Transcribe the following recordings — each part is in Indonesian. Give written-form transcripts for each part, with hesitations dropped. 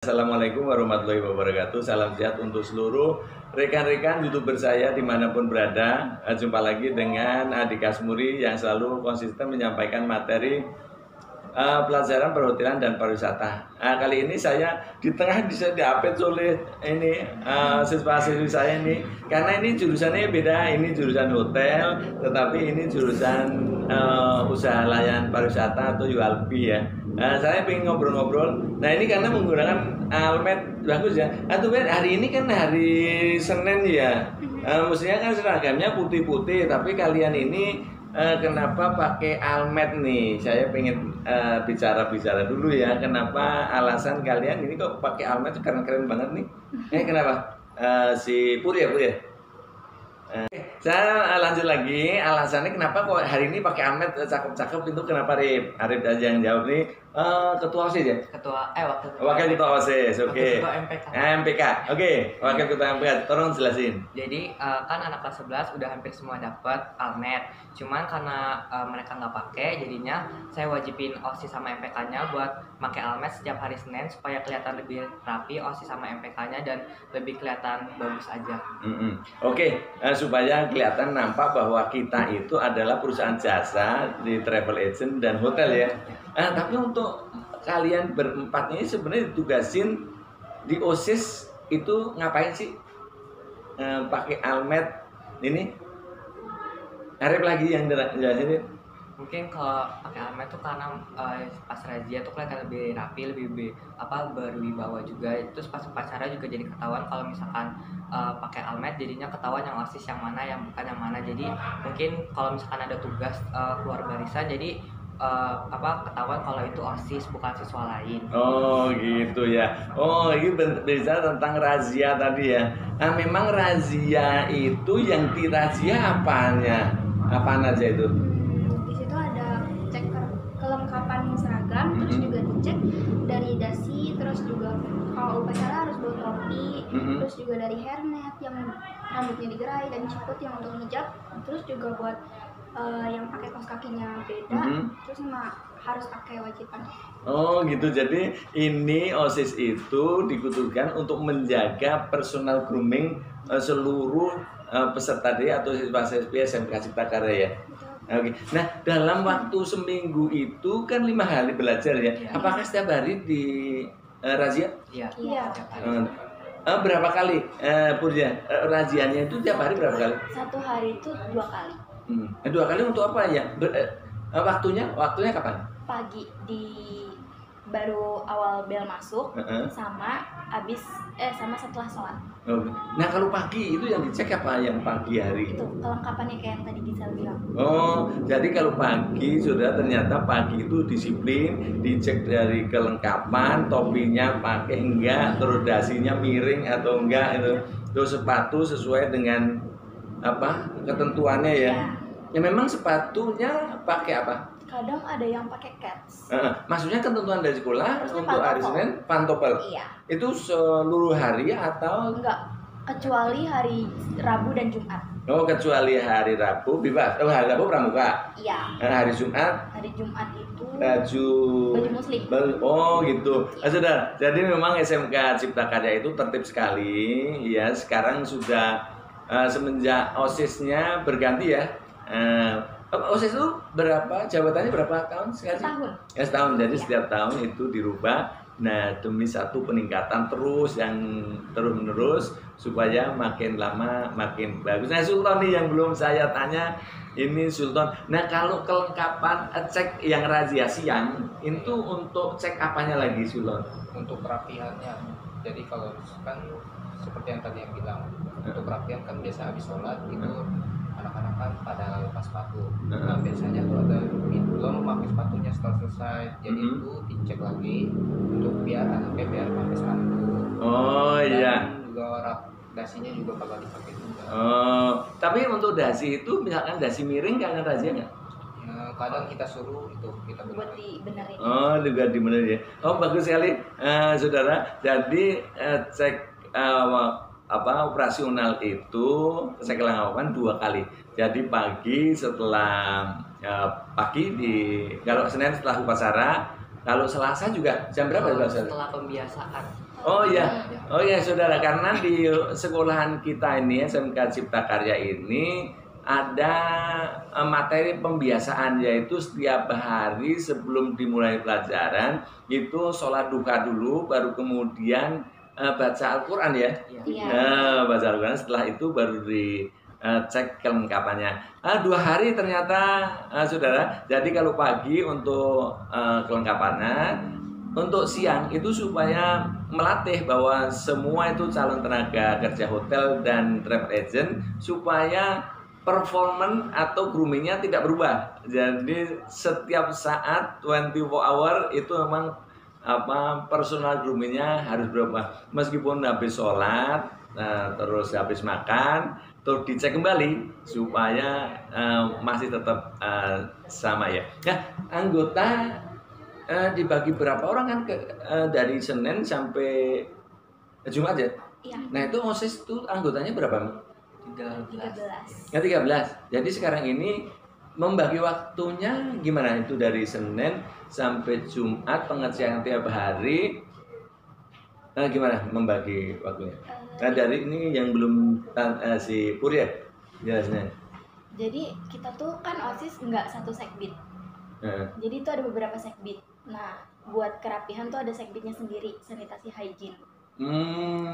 Assalamualaikum warahmatullahi wabarakatuh. Salam sehat untuk seluruh rekan-rekan YouTuber saya dimanapun berada. Jumpa lagi dengan Adik Kasmuri yang selalu konsisten menyampaikan materi pelajaran perhotelan dan pariwisata. Kali ini saya di tengah bisa diapit oleh ini siswa-siswi saya ini, karena ini jurusannya beda. Ini jurusan hotel, tetapi ini jurusan usaha layanan pariwisata atau ULP ya. Saya pengen ngobrol-ngobrol. Nah ini karena menggunakan almet bagus ya. Hari ini kan hari Senin ya. Mestinya kan seragamnya putih-putih, tapi kalian ini kenapa pakai almet nih? Saya pengen bicara dulu ya. Kenapa alasan kalian ini kok pakai almet? Keren-keren banget nih. Kenapa? Si Pur ya? Saya lanjut lagi. Alasannya kenapa kok hari ini pakai almet cakep-cakep itu kenapa, Rip? Arif aja yang jawab nih. Ketua OSIS ya? Wakil ketua OSIS, oke. Ketua MPK. MPK, oke. Wakil ketua MPK, tolong jelasin. Jadi kan anak kelas 11 udah hampir semua dapat almet. Cuman karena mereka nggak pakai, jadinya saya wajibin OSIS sama MPK-nya buat pakai almet setiap hari Senin supaya kelihatan lebih rapi OSIS sama MPK-nya dan lebih kelihatan bagus aja. Oke, supaya kelihatan nampak bahwa kita itu adalah perusahaan jasa di travel agent dan hotel ya. Tapi untuk kalian berempat ini sebenarnya ditugasin di OSIS itu ngapain sih? Pakai almet ini? Arif lagi yang jelasin. Mungkin kalau pakai almet tuh karena pas razia tuh kelihatan lebih rapi, lebih berwibawa juga. Terus pas upacara juga jadi ketahuan kalau misalkan pakai almet jadinya ketahuan yang OSIS yang mana, yang bukan yang mana. Jadi mungkin kalau misalkan ada tugas keluar barisan jadi ketahuan kalau itu OSIS bukan siswa lain. Oh gitu ya. Oh ini bicara tentang razia tadi ya. Memang razia itu yang dirazia apanya? Apaan aja itu? Di situ ada cek kelengkapan seragam, terus juga dicek dari dasi, terus juga kalau upacara harus bawa topi, terus juga dari hairnet yang rambutnya digerai dan ciput yang untuk ngejap, terus juga buat yang pakai kaos kakinya beda, terus sama harus pakai wajiban. Oh gitu, jadi ini OSIS itu dikutukan untuk menjaga personal grooming seluruh peserta dia atau siswa-siswi SMK Cipta Karya ya. Oke. Nah dalam waktu seminggu itu kan 5 hari belajar ya. Apakah setiap hari di razia? Iya. Berapa kali Purja? Razianya itu tiap hari berapa kali? Satu hari itu 2 kali. 2 kali untuk apa ya? Waktunya kapan? Pagi baru awal bel masuk, sama sama setelah sholat. Nah kalau pagi itu yang dicek apa yang pagi hari? Itu kelengkapannya kayak yang tadi Gisel bilang. Oh, jadi kalau pagi sudah ternyata pagi itu disiplin, dicek dari kelengkapan, topinya pakai enggak, terus dasinya miring atau enggak itu. Terus sepatu sesuai dengan ketentuannya ya. Ya memang sepatunya pakai apa? Kadang ada yang pakai cats. Maksudnya ketentuan dari sekolah Maksudnya untuk hari Senin pantopel. Iya. Itu seluruh hari atau enggak? Kecuali hari Rabu dan Jumat. Oh, kecuali hari Rabu bebas. Oh, hari Rabu pramuka. Iya. Hari Jumat. Hari Jumat itu baju muslim. Oh gitu. Sudah. Jadi memang SMK Cipta Karya itu tertib sekali. Ya sekarang sudah semenjak OSIS-nya berganti ya. OSIS itu jabatannya berapa tahun sekali? Setahun. Ya setahun. Jadi setiap tahun itu dirubah. Nah demi satu peningkatan terus yang terus menerus supaya makin lama makin bagus. Nah Sultan nih yang belum saya tanya ini Sultan. Nah kalau kelengkapan cek yang razia siang itu untuk cek apanya lagi Sultan? Untuk kerapiannya. Jadi kalau kan seperti yang tadi yang bilang untuk kerapian kan biasa habis sholat itu anak-anak kan pada lepas sepatu. Nah biasanya tuh ada belum memakai sepatunya setelah selesai, jadi itu dicek lagi untuk biar anaknya pakai sepatu. Oh iya. Juga dasinya juga bakal dipakai juga. Oh, tapi untuk dasi itu misalkan dasi miring kalian razia nggak? Ya, kadang kita suruh itu kita buat benerin. dibenerin. Oh juga dibenerin ya. Oh bagus sekali saudara. Jadi cek operasional itu saya kelengkapan 2 kali. Jadi pagi setelah pagi kalau Senin setelah upacara Kalau Selasa juga jam berapa Pak? Setelah pembiasaan. Oh ya saudara, karena di sekolahan kita ini SMK Cipta Karya ini ada materi pembiasaan, yaitu setiap hari sebelum dimulai pelajaran itu sholat duha dulu, baru kemudian baca Al-Quran ya. Baca Al-Quran, setelah itu baru dicek kelengkapannya. 2 hari ternyata saudara. Jadi kalau pagi untuk kelengkapannya, untuk siang itu supaya melatih bahwa semua itu calon tenaga kerja hotel dan travel agent supaya performance atau groomingnya tidak berubah. Jadi setiap saat 24 hour itu memang personal groomingnya harus berubah. Meskipun habis sholat, terus habis makan, terus dicek kembali supaya masih tetap sama ya. Nah, anggota dibagi berapa orang kan dari Senin sampai Jumat ya? Iya. Nah itu OSIS itu anggotanya berapa? 13. Ya 13. Jadi sekarang ini membagi waktunya gimana itu dari Senin sampai Jumat pengecekan tiap hari? Gimana membagi waktunya? Nah dari ini yang belum si Pur ya jelasnya. Jadi kita tuh kan OSIS nggak satu sekbid. Jadi itu ada beberapa sekbid. Nah, buat kerapihan tuh ada sekbidnya sendiri, sanitasi hygiene.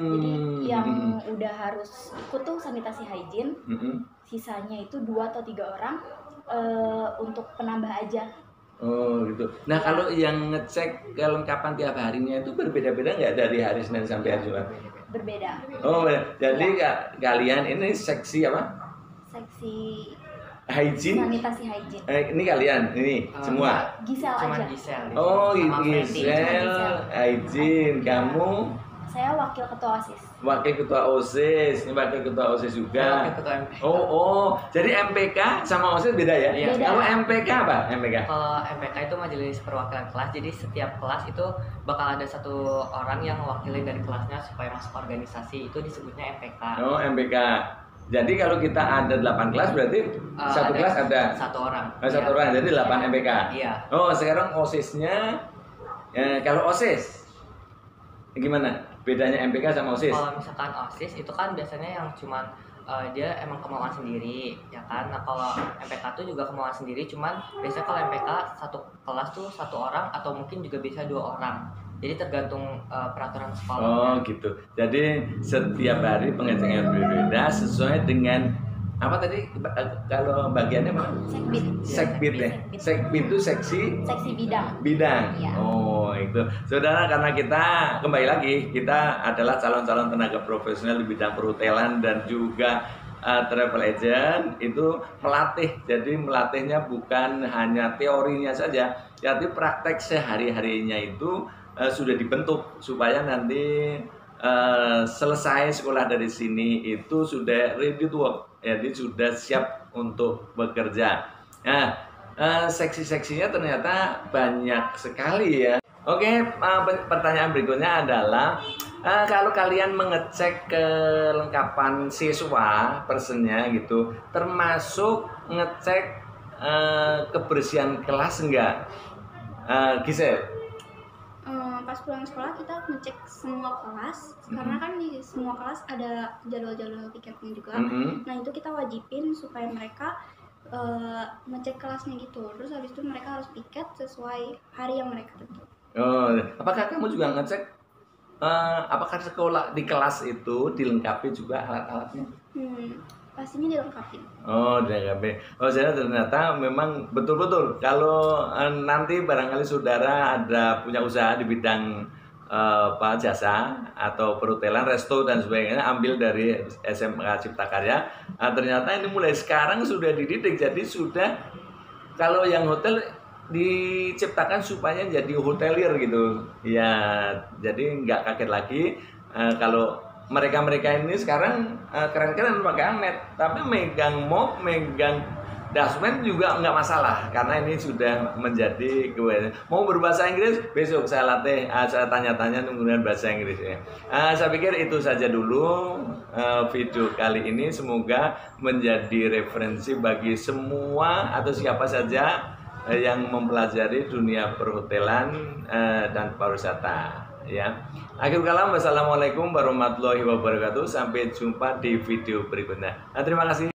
Jadi yang udah harus ikut tuh sanitasi hygiene. Sisanya itu 2 atau 3 orang untuk penambah aja. Oh gitu. Nah kalau yang ngecek kelengkapan tiap harinya itu berbeda-beda nggak dari hari Senin sampai hari Jumat? Berbeda. Oh jadi kalian ini seksi apa? Seksi hygiene. sanitasi hygiene. Ini kalian ini semua. Gisel Cuman aja. Gisel. Oh Sama Freddy. Gisel, hygiene. Kamu Saya wakil ketua OSIS. wakil ketua OSIS. Ini wakil ketua OSIS juga. Wakil ketua MPK. Oh. Jadi MPK sama OSIS beda ya? Iya. Beda. Kalau MPK apa? MPK? Kalau MPK itu majelis perwakilan kelas, jadi setiap kelas itu bakal ada satu orang yang mewakili dari kelasnya supaya masuk organisasi, itu disebutnya MPK. Oh MPK. Jadi kalau kita ada 8 kelas berarti satu kelas ada satu orang. satu Iya. orang, jadi 8 MPK. Iya. Oh sekarang OSISnya kalau OSIS gimana? Bedanya MPK sama OSIS? Kalau misalkan OSIS itu kan biasanya yang cuman dia emang kemauan sendiri, ya kan. Nah kalau MPK tuh juga kemauan sendiri, cuman biasanya kalau MPK satu kelas tuh 1 orang atau mungkin juga bisa 2 orang. Jadi tergantung peraturan sekolah. Oh gitu. Jadi setiap hari pengecekan berbeda sesuai dengan apa tadi kalau bagiannya apa? Sekbid. Sekbid ya. Sekbid itu seksi bidang. Bidang. Iya. Oh itu. Saudara, karena kita kembali lagi kita adalah calon-calon tenaga profesional di bidang perhotelan dan juga travel agent itu melatih. Jadi melatihnya bukan hanya teorinya saja, tapi praktek sehari-harinya itu sudah dibentuk supaya nanti selesai sekolah dari sini itu sudah ready to work, jadi sudah siap untuk bekerja. Nah, seksi-seksinya ternyata banyak sekali ya. Oke, pertanyaan berikutnya adalah kalau kalian mengecek kelengkapan siswa personnya gitu, termasuk ngecek kebersihan kelas enggak? Gisel? Pas pulang sekolah kita ngecek semua kelas, karena kan di semua kelas ada jadwal-jadwal tiketnya juga. Nah itu kita wajibin supaya mereka ngecek kelasnya gitu. Terus habis itu mereka harus piket sesuai hari yang mereka tentu. Oh, apakah kamu juga ngecek apakah sekolah di kelas itu dilengkapi juga alat-alatnya? Pastinya dilengkapi. Oh, dilengkapi. Oh, saya ternyata memang betul-betul kalau nanti barangkali saudara ada punya usaha di bidang jasa atau perhotelan, resto dan sebagainya, ambil dari SMK Cipta Karya. Ternyata ini mulai sekarang sudah dididik, jadi sudah kalau yang hotel diciptakan supaya jadi hotelier gitu. Ya, jadi nggak kaget lagi kalau mereka ini sekarang keren-keren pakai Amet, tapi megang mop, megang dashman juga nggak masalah karena ini sudah menjadi kewajiban. Mau berbahasa Inggris besok saya latih, saya tanya-tanya menggunakan bahasa Inggris ya. Saya pikir itu saja dulu video kali ini, semoga menjadi referensi bagi semua atau siapa saja yang mempelajari dunia perhotelan dan pariwisata ya. Akhir kalam, wassalamualaikum warahmatullahi wabarakatuh. Sampai jumpa di video berikutnya. Terima kasih.